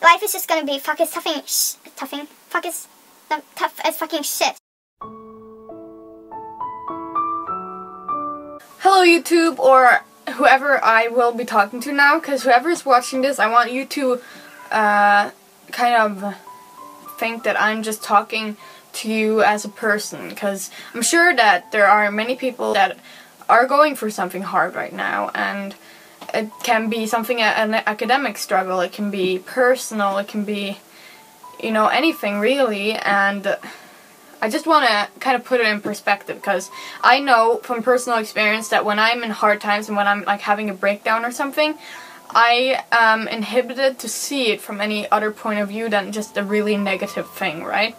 life is just gonna be fuck is toughing, fuck is tough as fucking shit. Hello YouTube, or whoever I will be talking to now, because whoever is watching this, I want you to kind of think that I'm just talking to you as a person, because I'm sure that there are many people that are going through something hard right now, and it can be something, an academic struggle, it can be personal, it can be, you know, anything really, and I just want to kind of put it in perspective, because I know from personal experience that when I'm in hard times and when I'm like having a breakdown or something, I am inhibited to see it from any other point of view than just a really negative thing, right?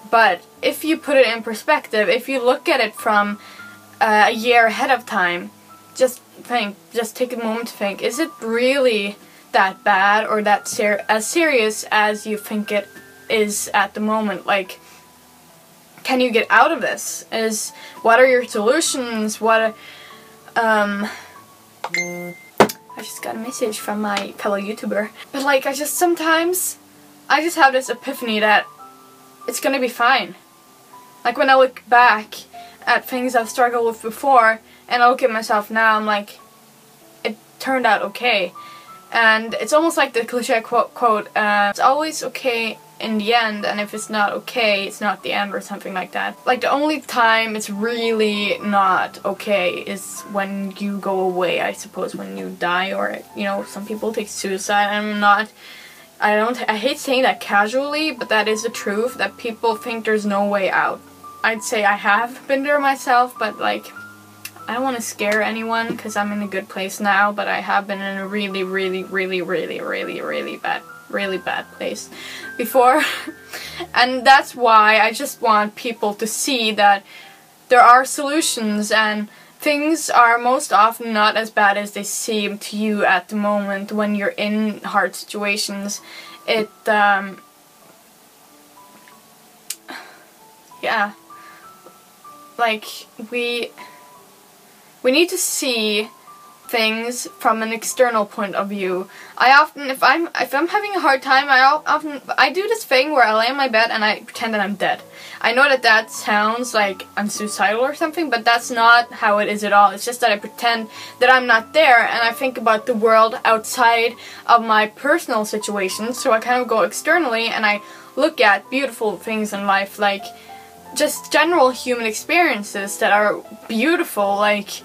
But if you put it in perspective, if you look at it from a year ahead of time, just think, just take a moment to think, is it really that bad or that as serious as you think it is at the moment? Like, can you get out of this? What are your solutions? I just got a message from my fellow YouTuber. But like, sometimes I just have this epiphany that it's gonna be fine. Like when I look back at things I've struggled with before and I look at myself now, I'm like, it turned out okay. And it's almost like the cliche quote, it's always okay in the end, and if it's not okay, it's not the end, or something like that. Like, the only time it's really not okay is when you go away, I suppose, when you die, or, you know, some people take suicide. I hate saying that casually, but that is the truth, that people think there's no way out. I'd say I have been there myself, but like, I don't want to scare anyone because I'm in a good place now, but I have been in a really bad place before. And that's why I just want people to see that there are solutions, and things are most often not as bad as they seem to you at the moment when you're in hard situations. Yeah, like, we need to see things from an external point of view. I often, if I'm having a hard time, I do this thing where I lay in my bed and I pretend that I'm dead. I know that that sounds like I'm suicidal or something, but that's not how it is at all. It's just that I pretend that I'm not there, and I think about the world outside of my personal situations. So I kind of go externally and I look at beautiful things in life, like just general human experiences that are beautiful, like,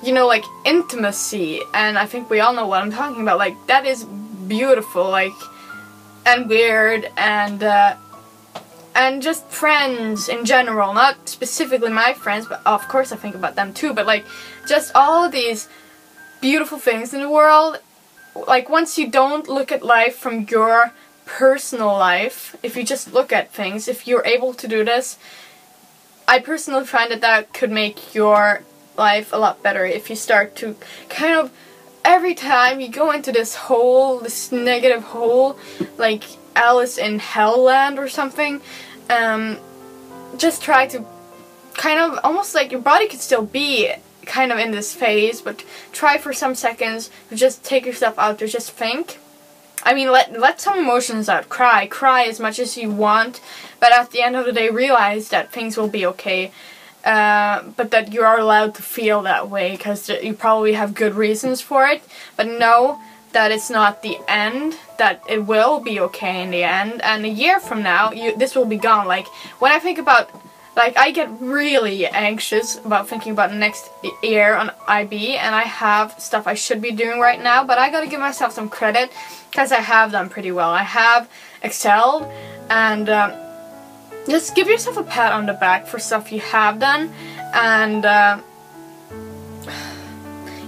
you know, like intimacy, and I think we all know what I'm talking about. Like, that is beautiful, like, and weird, and just friends in general, not specifically my friends, but of course I think about them too, but like, just all of these beautiful things in the world. Like, once you don't look at life from your personal life, if you just look at things, if you're able to do this, I personally find that that could make your life a lot better. If you start to kind of, every time you go into this hole, this negative hole, like Alice in Hell Land or something, just try to kind of, almost like your body could still be kind of in this phase, but try for some seconds to just take yourself out there, just think. I mean, let some emotions out, cry as much as you want, but at the end of the day realize that things will be okay. But that you are allowed to feel that way, because you probably have good reasons for it, but know that it's not the end, that it will be okay in the end, and a year from now, this will be gone. Like, when I think about, like, I get really anxious about thinking about the next year on IB, and I have stuff I should be doing right now, but I gotta give myself some credit, because I have done pretty well. I have excelled, and just give yourself a pat on the back for stuff you have done, and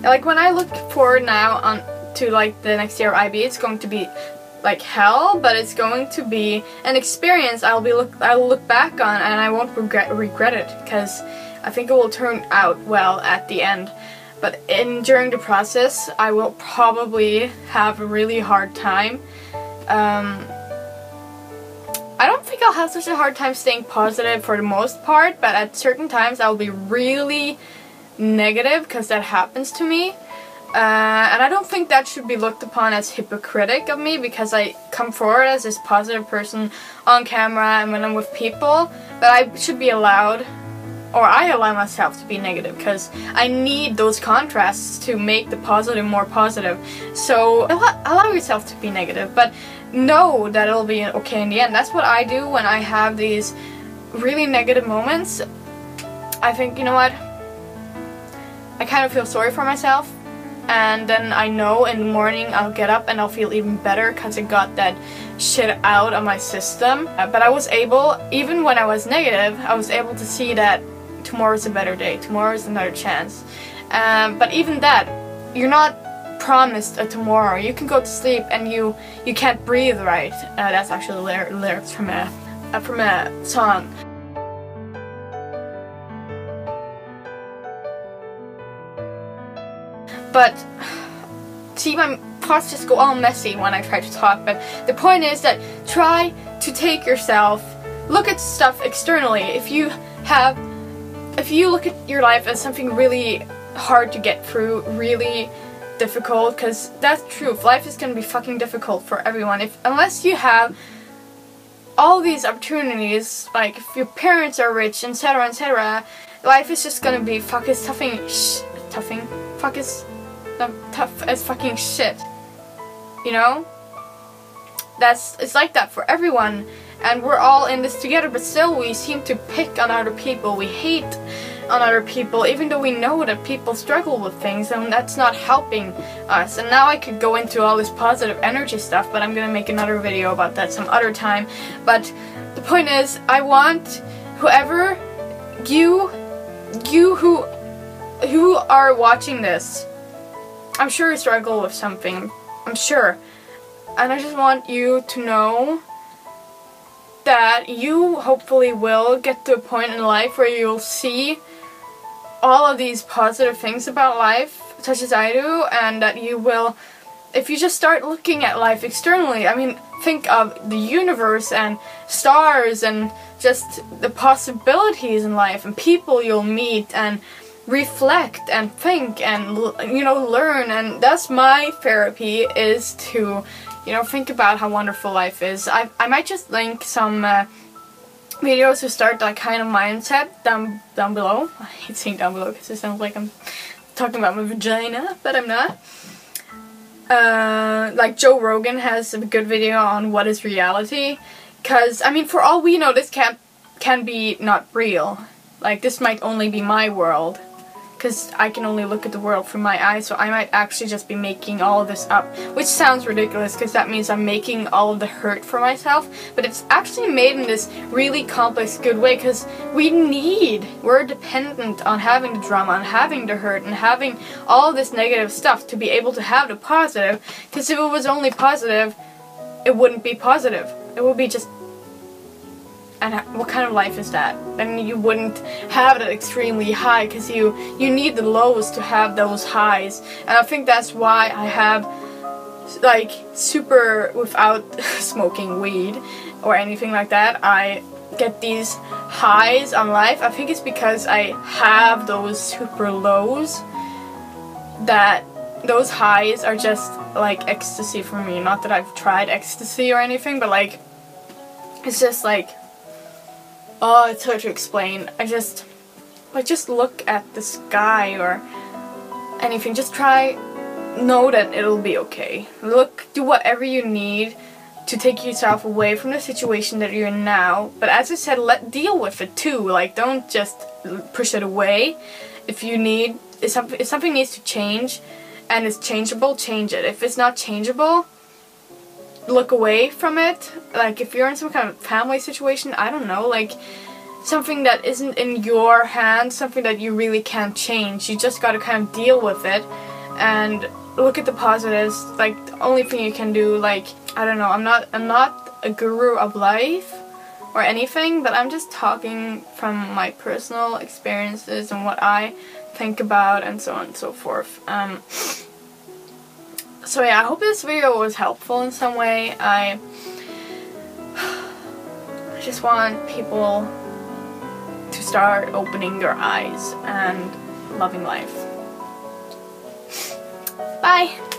like, when I look forward now to like the next year of IB, it's going to be like hell, but it's going to be an experience I'll look back on, and I won't regret it, because I think it will turn out well at the end. But during the process, I will probably have a really hard time. I don't think I'll have such a hard time staying positive for the most part, but at certain times I'll be really negative, because that happens to me. And I don't think that should be looked upon as hypocritic of me, because I come forward as this positive person on camera and when I'm with people, but I should be allowed, or I allow myself to be negative, because I need those contrasts to make the positive more positive. So allow yourself to be negative, but know that it'll be okay in the end. That's what I do when I have these really negative moments. I think, you know what, I kind of feel sorry for myself, and then I know in the morning I'll get up and I'll feel even better because I got that shit out of my system. But I was able, even when I was negative, I was able to see that tomorrow's a better day, tomorrow's another chance. But even that, you're not promised a tomorrow. You can go to sleep and you can't breathe right. That's actually lyrics from a song. But see, my thoughts just go all messy when I try to talk, but the point is that try to take yourself, look at stuff externally. If you look at your life as something really hard to get through, really difficult, because that's true, life is going to be fucking difficult for everyone. Unless you have all these opportunities, like if your parents are rich, etc., etc., life is just going to be tough as fucking shit. You know? It's like that for everyone, and we're all in this together, but still we seem to pick on other people, we hate on other people, even though we know that people struggle with things, and that's not helping us. And now I could go into all this positive energy stuff, but I'm gonna make another video about that some other time. But the point is, I want whoever you who are watching this, I'm sure you struggle with something, I'm sure. And I just want you to know that you hopefully will get to a point in life where you'll see all of these positive things about life, such as I do, and that you will, if you just start looking at life externally, I mean, think of the universe and stars and just the possibilities in life and people you'll meet, and reflect and think and, you know, learn. And that's my therapy, is to, you know, think about how wonderful life is. I might just link some videos to start that kind of mindset down below. I hate saying down below because it sounds like I'm talking about my vagina, but I'm not. Like Joe Rogan has a good video on what is reality, because I mean, for all we know, this can be not real. Like, this might only be my world, because I can only look at the world through my eyes, so I might actually just be making all of this up, which sounds ridiculous because that means I'm making all of the hurt for myself, but it's actually made in this really complex, good way, because we're dependent on having the drama, on having the hurt, and having all of this negative stuff to be able to have the positive, because if it was only positive, it wouldn't be positive. It would be just, and what kind of life is that? Then you wouldn't have that extremely high, because you need the lows to have those highs. And I think that's why I have, like, super, without smoking weed or anything like that, I get these highs on life. I think it's because I have those super lows, that those highs are just like ecstasy for me. Not that I've tried ecstasy or anything, but like, it's just like, oh, it's hard to explain. Just look at the sky or anything. Just know that it'll be okay. Do whatever you need to take yourself away from the situation that you're in now. But as I said, deal with it too. Like, don't just push it away. If something needs to change and it's changeable, change it. If it's not changeable, look away from it. Like, if you're in some kind of family situation, I don't know, like something that isn't in your hands, something that you really can't change, you just gotta kind of deal with it and look at the positives. Like, the only thing you can do, like, I don't know, I'm not a guru of life or anything, but I'm just talking from my personal experiences and what I think about and so on and so forth. So yeah, I hope this video was helpful in some way. I just want people to start opening their eyes and loving life. Bye!